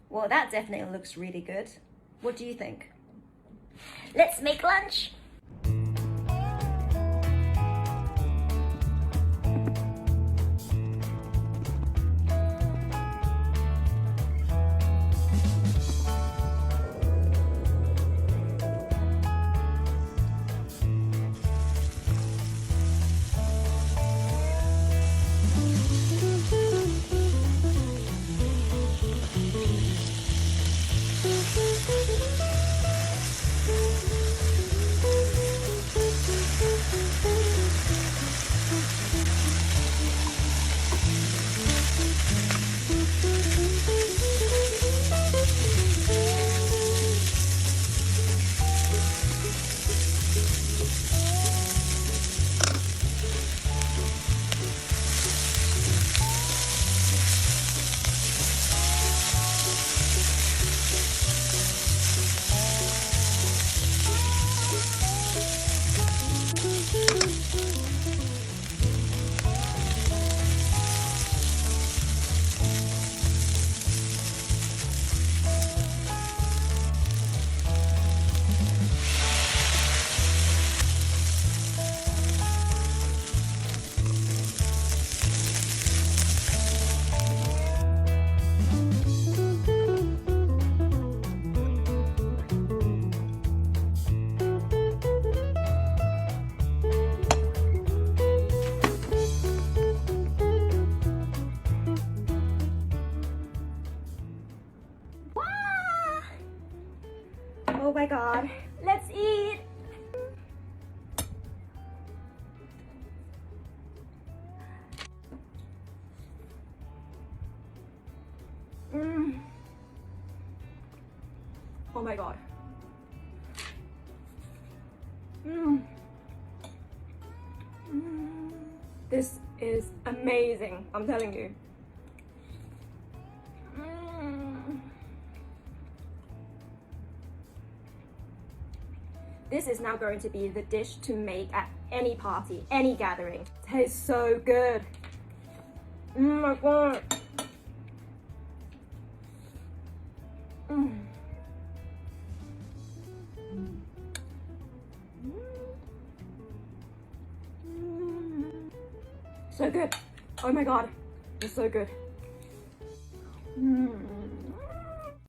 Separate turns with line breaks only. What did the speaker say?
Well, that definitely looks really good. What do you think? Let's make lunch! Oh my god, let's eat! Oh my god. This is amazing, I'm telling you. This is now going to be the dish to make at any party, any gathering. It tastes so good. Oh my god. So good. Oh my god. It's so good.